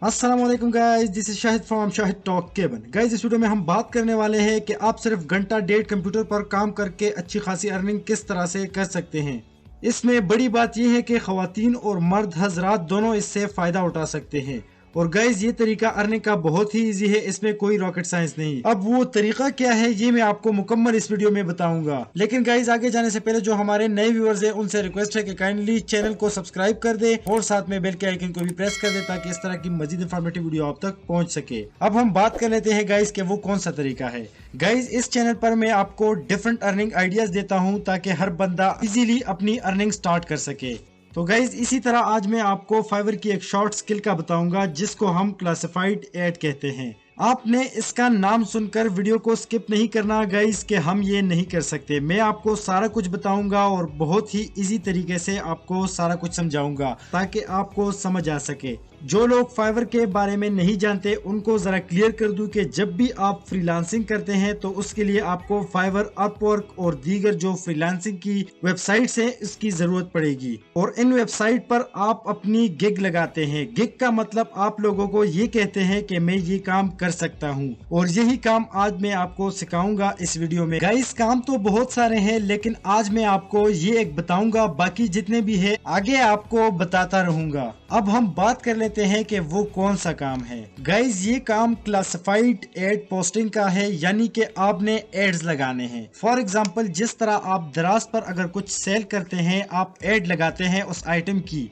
अस्सलाम वालेकुम guys, this is Shahid from Shahid talk केबन। Guys, इस वीडियो में हम बात करने वाले हैं कि आप सिर्फ घंटा डेढ़ कंप्यूटर पर काम करके अच्छी खासी अर्निंग किस तरह से कर सकते हैं। इसमें बड़ी बात यह है कि ख्वातीन और मर्द हजरात दोनों इससे फायदा उठा सकते हैं। और गाइस, ये तरीका अर्निंग का बहुत ही इजी है, इसमें कोई रॉकेट साइंस नहीं। अब वो तरीका क्या है ये मैं आपको मुकम्मल इस वीडियो में बताऊंगा। लेकिन गाइस, आगे जाने से पहले जो हमारे नए व्यूअर्स हैं उनसे रिक्वेस्ट है कि काइंडली चैनल को सब्सक्राइब कर दे और साथ में बेल के आइकन को भी प्रेस कर दे ताकि इस तरह की मजीद इंफॉर्मेटिव वीडियो आप तक पहुंच सके। अब हम बात कर लेते हैं गाइस कि वो कौन सा तरीका है। गाइस, इस चैनल पर मैं आपको डिफरेंट अर्निंग आइडियाज देता हूँ ताकि हर बंदा इजीली अपनी अर्निंग स्टार्ट कर सके। तो गाइज, इसी तरह आज मैं आपको फाइवर की एक शॉर्ट स्किल का बताऊंगा जिसको हम क्लासिफाइड एड कहते हैं। आपने इसका नाम सुनकर वीडियो को स्किप नहीं करना गाइज कि हम ये नहीं कर सकते। मैं आपको सारा कुछ बताऊंगा और बहुत ही इजी तरीके से आपको सारा कुछ समझाऊंगा ताकि आपको समझ आ सके। जो लोग फाइवर के बारे में नहीं जानते उनको जरा क्लियर कर दूं कि जब भी आप फ्रीलांसिंग करते हैं तो उसके लिए आपको फाइवर, अपवर्क और दीगर जो फ्रीलांसिंग की वेबसाइट्स हैं इसकी जरूरत पड़ेगी। और इन वेबसाइट पर आप अपनी गिग लगाते हैं। गिग का मतलब आप लोगों को ये कहते हैं कि मैं ये काम कर सकता हूँ, और यही काम आज मैं आपको सिखाऊंगा इस वीडियो में। गाइस, काम तो बहुत सारे हैं लेकिन आज मैं आपको ये एक बताऊंगा, बाकी जितने भी है आगे आपको बताता रहूंगा। अब हम बात कर लेते हैं कि वो कौन सा काम है। गाइज, ये काम क्लासिफाइड एड पोस्टिंग का है, यानी कि आपने एड्स लगाने हैं। फॉर एग्जांपल, जिस तरह आप दराज पर अगर कुछ सेल करते हैं, आप एड लगाते हैं उस आइटम की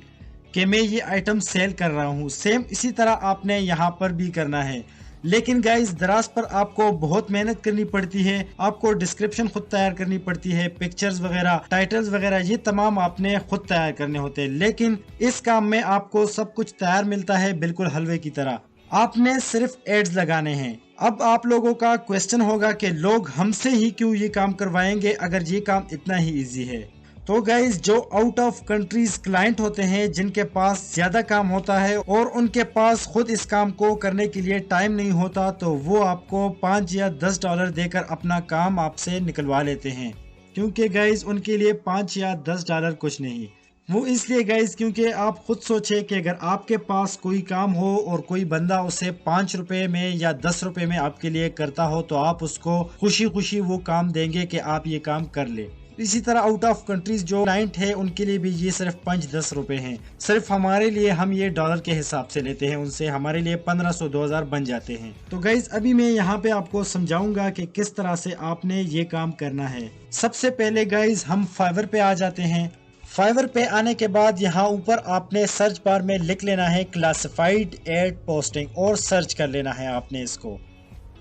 कि मैं ये आइटम सेल कर रहा हूँ। सेम इसी तरह आपने यहाँ पर भी करना है। लेकिन गाइस, दराज पर आपको बहुत मेहनत करनी पड़ती है। आपको डिस्क्रिप्शन खुद तैयार करनी पड़ती है, पिक्चर्स वगैरह, टाइटल्स वगैरह, ये तमाम आपने खुद तैयार करने होते हैं। लेकिन इस काम में आपको सब कुछ तैयार मिलता है, बिल्कुल हलवे की तरह। आपने सिर्फ एड्स लगाने हैं। अब आप लोगों का क्वेश्चन होगा कि लोग हमसे ही क्यों ये काम करवाएंगे अगर ये काम इतना ही इजी है। तो गाइज, जो आउट ऑफ कंट्रीज क्लाइंट होते हैं, जिनके पास ज्यादा काम होता है और उनके पास खुद इस काम को करने के लिए टाइम नहीं होता, तो वो आपको 5 या 10 डॉलर देकर अपना काम आपसे निकलवा लेते हैं। क्योंकि गाइज, उनके लिए 5 या 10 डॉलर कुछ नहीं। वो इसलिए गाइज क्योंकि आप खुद सोचे कि अगर आपके पास कोई काम हो और कोई बंदा उसे 5 रुपए में या 10 रुपए में आपके लिए करता हो, तो आप उसको खुशी खुशी वो काम देंगे कि आप ये काम कर ले। इसी तरह आउट ऑफ कंट्रीज जो क्लाइंट है उनके लिए भी ये सिर्फ 5-10 रुपए हैं। सिर्फ हमारे लिए हम ये डॉलर के हिसाब से लेते हैं उनसे, हमारे लिए 1500-2000 बन जाते हैं। तो गाइज, अभी मैं यहाँ पे आपको समझाऊंगा कि किस तरह से आपने ये काम करना है। सबसे पहले गाइज, हम फाइवर पे आ जाते हैं। फाइवर पे आने के बाद यहाँ ऊपर आपने सर्च बार में लिख लेना है क्लासिफाइड एड पोस्टिंग और सर्च कर लेना है आपने इसको।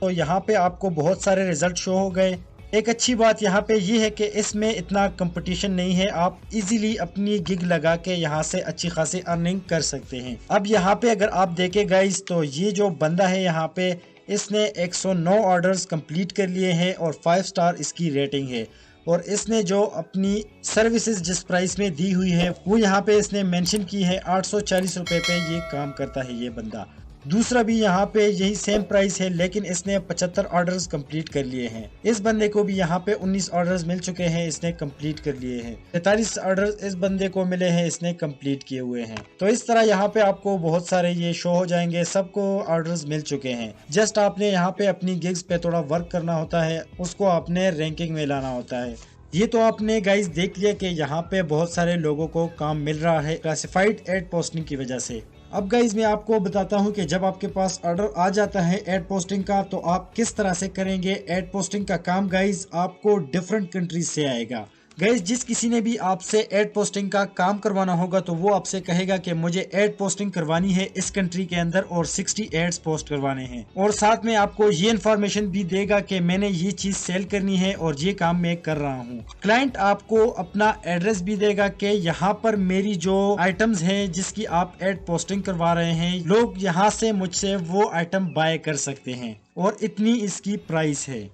तो यहाँ पे आपको बहुत सारे रिजल्ट शो हो गए। एक अच्छी बात यहाँ पे ये है कि इसमें इतना कंपटीशन नहीं है, आप इजीली अपनी गिग लगा के यहाँ से अच्छी खासी अर्निंग कर सकते हैं। अब यहाँ पे अगर आप देखें गाइस, तो ये जो बंदा है यहाँ पे, इसने 109 ऑर्डर्स कंप्लीट कर लिए हैं और 5 स्टार इसकी रेटिंग है। और इसने जो अपनी सर्विसेज जिस प्राइस में दी हुई है वो यहाँ पे इसने मेंशन की है, 840 रुपए पे ये काम करता है ये बंदा। दूसरा भी यहाँ पे यही सेम प्राइस है, लेकिन इसने 75 ऑर्डर्स कंप्लीट कर लिए हैं। इस बंदे को भी यहाँ पे 19 ऑर्डर्स मिल चुके हैं, इसने कंप्लीट कर लिए हैं। 43 ऑर्डर्स इस बंदे को मिले हैं, इसने कंप्लीट किए हुए हैं। तो इस तरह यहाँ पे आपको बहुत सारे ये शो हो जाएंगे, सबको ऑर्डर्स मिल चुके हैं। जस्ट आपने यहाँ पे अपनी गिग्स पे थोड़ा वर्क करना होता है, उसको आपने रैंकिंग में लाना होता है। ये तो आपने गाइस देख लिया कि यहाँ पे बहुत सारे लोगों को काम मिल रहा है क्लासिफाइड एड पोस्टिंग की वजह से। अब गाइज, मैं आपको बताता हूँ कि जब आपके पास ऑर्डर आ जाता है एड पोस्टिंग का, तो आप किस तरह से करेंगे। एड पोस्टिंग का काम गाइज आपको डिफरेंट कंट्रीज से आएगा। गाइज, जिस किसी ने भी आपसे एड पोस्टिंग का काम करवाना होगा तो वो आपसे कहेगा कि मुझे एड पोस्टिंग करवानी है इस कंट्री के अंदर और 60 एड्स पोस्ट करवाने हैं, और साथ में आपको ये इन्फॉर्मेशन भी देगा कि मैंने ये चीज सेल करनी है और ये काम मैं कर रहा हूँ। क्लाइंट आपको अपना एड्रेस भी देगा कि यहाँ पर मेरी जो आइटम्स हैं जिसकी आप एड पोस्टिंग करवा रहे हैं, लोग यहाँ से मुझसे वो आइटम बाय कर सकते हैं और इतनी इसकी प्राइस है।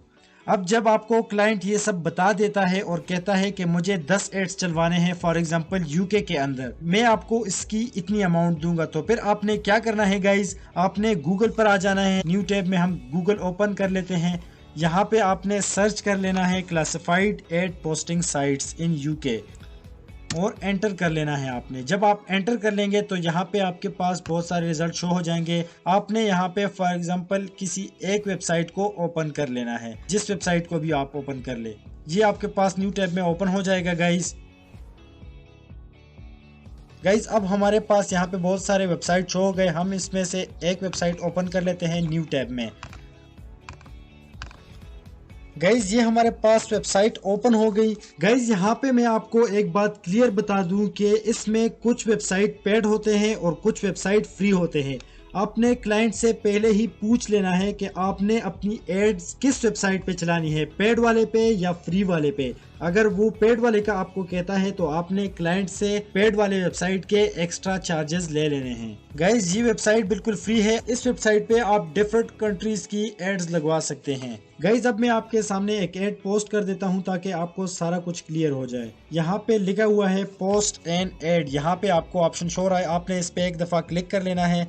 अब जब आपको क्लाइंट ये सब बता देता है और कहता है कि मुझे 10 एड्स चलवाने हैं फॉर एग्जांपल यूके के अंदर, मैं आपको इसकी इतनी अमाउंट दूंगा, तो फिर आपने क्या करना है गाइज, आपने गूगल पर आ जाना है। न्यू टैब में हम गूगल ओपन कर लेते हैं। यहाँ पे आपने सर्च कर लेना है classified ad posting sites in UK. और एंटर कर लेना है आपने। जब आप एंटर कर लेंगे तो यहाँ पे आपके पास बहुत सारे रिजल्ट शो हो जाएंगे। आपने यहाँ पे फॉर एग्जांपल किसी एक वेबसाइट को ओपन कर लेना है, जिस वेबसाइट को भी आप ओपन कर ले, ये आपके पास न्यू टैब में ओपन हो जाएगा गाइस। अब हमारे पास यहाँ पे बहुत सारे वेबसाइट शो हो गए। हम इसमें से एक वेबसाइट ओपन कर लेते हैं न्यू टैब में। गाइज ये हमारे पास वेबसाइट ओपन हो गई। गाइज यहाँ पे मैं आपको एक बात क्लियर बता दूं कि इसमें कुछ वेबसाइट पेड होते हैं और कुछ वेबसाइट फ्री होते हैं। आपने क्लाइंट से पहले ही पूछ लेना है कि आपने अपनी एड्स किस वेबसाइट पे चलानी है, पेड वाले पे या फ्री वाले पे। अगर वो पेड वाले का आपको कहता है तो आपने क्लाइंट से पेड वाले वेबसाइट के एक्स्ट्रा चार्जेस ले लेने हैं। गाइज ये वेबसाइट बिल्कुल फ्री है। इस वेबसाइट पे आप डिफरेंट कंट्रीज की एड्स लगवा सकते हैं। गाइज अब मैं आपके सामने एक एड पोस्ट कर देता हूं ताकि आपको सारा कुछ क्लियर हो जाए। यहाँ पे लिखा हुआ है पोस्ट एन एड, यहाँ पे आपको ऑप्शन शो रहा है, आपने इस पे एक दफा क्लिक कर लेना है।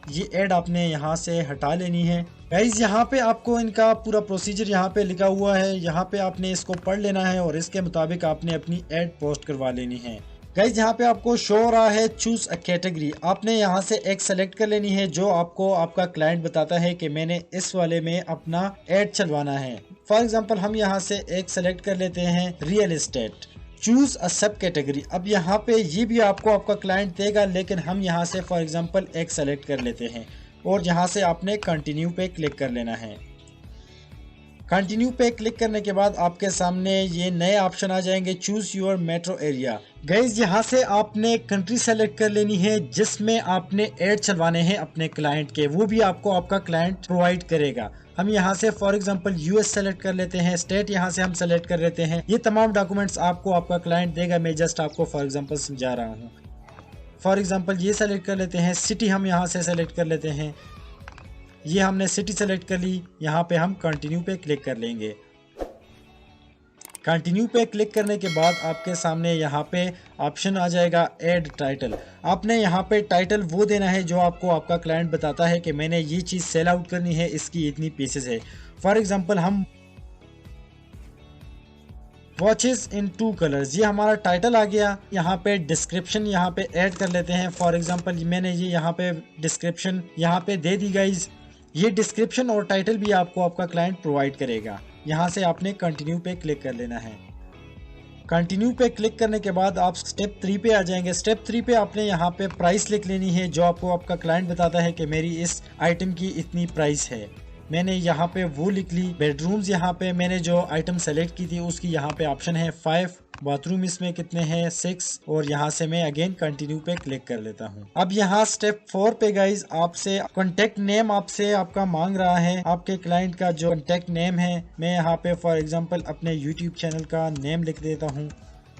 ये एड आपने यहाँ से हटा लेनी है। गाइज यहाँ पे आपको इनका पूरा प्रोसीजर यहाँ पे लिखा हुआ है, यहाँ पे आपने इसको पढ़ लेना है और इसके मुताबिक आपने अपनी एड पोस्ट करवा लेनी है। गाइज यहाँ पे आपको शो हो रहा है चूज अ कैटेगरी, आपने यहाँ से एक सेलेक्ट कर लेनी है जो आपको आपका क्लाइंट बताता है कि मैंने इस वाले में अपना एड चलवाना है। फॉर एग्जाम्पल हम यहाँ से एक सेलेक्ट कर लेते हैं रियल एस्टेट। चूज अ सब कैटेगरी, अब यहाँ पे ये भी आपको आपका क्लाइंट देगा, लेकिन हम यहाँ से फॉर एग्जांपल एक सेलेक्ट कर लेते हैं और यहाँ से आपने कंटिन्यू पे क्लिक कर लेना है। कंटिन्यू पे क्लिक करने के बाद आपके सामने ये नए ऑप्शन आ जाएंगे, choose your metro area. Guys यहाँ से आपने कंट्री सेलेक्ट कर लेनी है जिसमें आपने एड चलवाने हैं अपने क्लाइंट के, वो भी आपको आपका क्लाइंट प्रोवाइड करेगा। हम यहाँ से फॉर एग्जांपल यूएस सेलेक्ट कर लेते हैं, स्टेट यहाँ से हम सेलेक्ट कर लेते हैं। ये तमाम डॉक्यूमेंट्स आपको आपका क्लाइंट देगा, मैं जस्ट आपको फॉर एग्जांपल समझा रहा हूँ। फॉर एग्जांपल ये सेलेक्ट कर लेते हैं, सिटी हम यहाँ से सेलेक्ट कर लेते हैं। ये हमने सिटी सेलेक्ट कर ली, यहाँ पे हम कंटिन्यू पे क्लिक कर लेंगे। कंटिन्यू पे क्लिक करने के बाद आपके सामने यहाँ पे ऑप्शन आ जाएगा ऐड टाइटल। आपने यहाँ पे टाइटल वो देना है जो आपको आपका क्लाइंट बताता है कि मैंने ये चीज़ सेल आउट करनी है, इसकी इतनी पीसेस है। फॉर एग्जांपल हम वॉचेस इन 2 कलर्स, ये हमारा टाइटल आ गया। यहाँ पे डिस्क्रिप्शन यहाँ पे ऐड कर लेते हैं। फॉर एग्जांपल मैंने ये यहाँ पे डिस्क्रिप्शन यहाँ पे दे दी गाइज। ये डिस्क्रिप्शन और टाइटल भी आपको आपका क्लाइंट प्रोवाइड करेगा। यहाँ से आपने कंटिन्यू पे क्लिक कर लेना है। कंटिन्यू पे क्लिक करने के बाद आप स्टेप 3 पे आ जाएंगे। स्टेप 3 पे आपने यहाँ पे प्राइस लिख लेनी है जो आपको आपका क्लाइंट बताता है कि मेरी इस आइटम की इतनी प्राइस है। मैंने यहाँ पे वो लिख ली। बेडरूम्स यहाँ पे मैंने जो आइटम सेलेक्ट की थी उसकी यहाँ पे ऑप्शन है 5, बाथरूम इसमें कितने हैं 6, और यहाँ से मैं अगेन कंटिन्यू पे क्लिक कर लेता हूँ। अब यहाँ स्टेप 4 पे गाइज आपसे कॉन्टेक्ट नेम आपसे आपका मांग रहा है, आपके क्लाइंट का जो कॉन्टेक्ट नेम है। मैं यहाँ पे फॉर एग्जांपल अपने यूट्यूब चैनल का नेम लिख देता हूँ।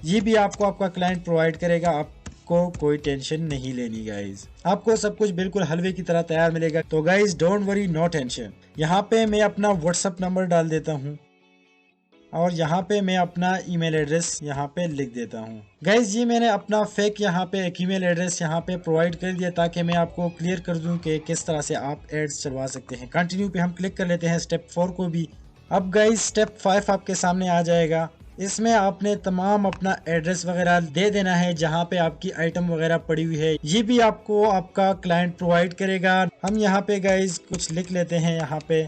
ये भी आपको आपका क्लाइंट प्रोवाइड करेगा, आपको कोई टेंशन नहीं लेनी गाइज, आपको सब कुछ बिल्कुल हलवे की तरह तैयार मिलेगा। तो guys don't worry, no tension. यहाँ पे मैं अपना व्हाट्सएप नंबर डाल देता हूँ और यहाँ पे मैं अपना ईमेल एड्रेस यहाँ पे लिख देता हूँ। गाइज ये मैंने अपना फेक यहाँ पे एक ईमेल एड्रेस यहाँ पे प्रोवाइड कर दिया ताकि मैं आपको क्लियर कर दूँ कि किस तरह से आप एड्स चलवा सकते हैं। कंटिन्यू पे हम क्लिक कर लेते हैं स्टेप 4 को भी। अब गाइज स्टेप 5 आपके सामने आ जाएगा। इसमें आपने तमाम अपना एड्रेस वगैरह दे देना है जहाँ पे आपकी आइटम वगैरह पड़ी हुई है। ये भी आपको आपका क्लाइंट प्रोवाइड करेगा। हम यहाँ पे गाइज कुछ लिख लेते हैं यहाँ पे।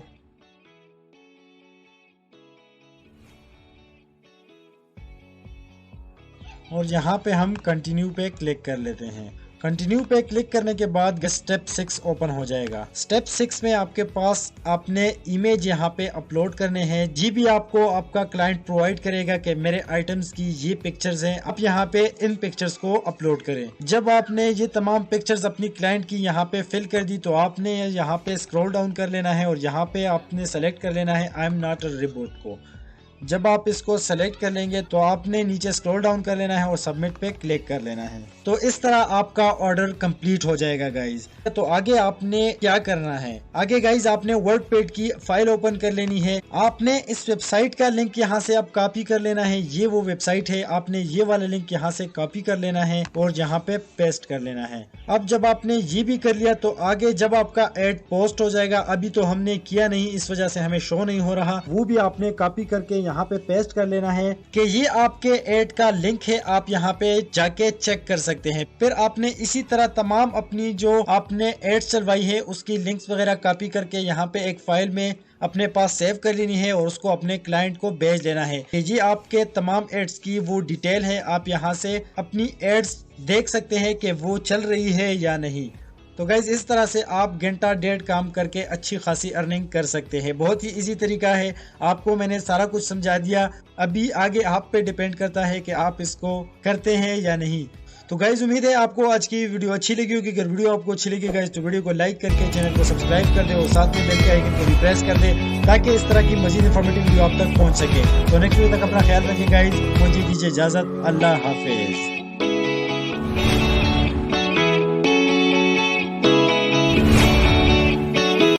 और यहाँ पे हम कंटिन्यू पे क्लिक कर लेते हैं। कंटिन्यू पे क्लिक करने के बाद स्टेप 6 ओपन हो जाएगा। स्टेप 6 में आपके पास आपने इमेज यहाँ पे अपलोड करने हैं। जी भी आपको आपका क्लाइंट प्रोवाइड करेगा कि मेरे आइटम्स की ये पिक्चर्स हैं, आप यहाँ पे इन पिक्चर्स को अपलोड करें। जब आपने ये तमाम पिक्चर्स अपनी क्लाइंट की यहाँ पे फिल कर दी तो आपने यहाँ पे स्क्रॉल डाउन कर लेना है और यहाँ पे आपने सेलेक्ट कर लेना है I am not a robot को। जब आप इसको सेलेक्ट कर लेंगे तो आपने नीचे स्क्रॉल डाउन कर लेना है और सबमिट पे क्लिक कर लेना है। तो इस तरह आपका ऑर्डर कंप्लीट हो जाएगा गाइज। तो आगे आपने क्या करना है, आगे गाइज आपने वर्डपैड की फाइल ओपन कर लेनी है। आपने इस वेबसाइट का लिंक यहाँ से आप कॉपी कर लेना है। ये वो वेबसाइट है, आपने ये वाला लिंक यहाँ से कॉपी कर लेना है और यहाँ पे पेस्ट कर लेना है। अब जब आपने ये भी कर लिया तो आगे जब आपका एड पोस्ट हो जाएगा, अभी तो हमने किया नहीं इस वजह से हमें शो नहीं हो रहा, वो भी आपने कॉपी करके यहाँ पे पेस्ट कर लेना है कि ये आपके ऐड का लिंक है, आप यहाँ पे जाके चेक कर सकते हैं। फिर आपने इसी तरह तमाम अपनी जो आपने एड्स चलवाई है उसकी लिंक्स वगैरह कॉपी करके यहाँ पे एक फाइल में अपने पास सेव कर लेनी है और उसको अपने क्लाइंट को भेज देना है। ये आपके तमाम एड्स की वो डिटेल है, आप यहाँ से अपनी एड्स देख सकते हैं कि वो चल रही है या नहीं। तो गाइज इस तरह से आप घंटा डेढ़ काम करके अच्छी खासी अर्निंग कर सकते हैं। बहुत ही इजी तरीका है, आपको मैंने सारा कुछ समझा दिया। अभी आगे आप पे डिपेंड करता है कि आप इसको करते हैं या नहीं। तो गाइज उम्मीद है आपको आज की वीडियो अच्छी लगी होगी। अगर वीडियो आपको अच्छी लगी गाइज तो वीडियो को लाइक करके चैनल को सब्सक्राइब कर दे और साथ में बेल के आइकन को भी प्रेस कर दे ताकि इस तरह की मजीद इंफॉर्मेटिव वीडियो आप तक पहुंच सके। तो नेक्स्ट वीडियो तक अपना ख्याल रखिए गाइज, मुझे दीजिए इजाजत। अल्लाह हाफिज।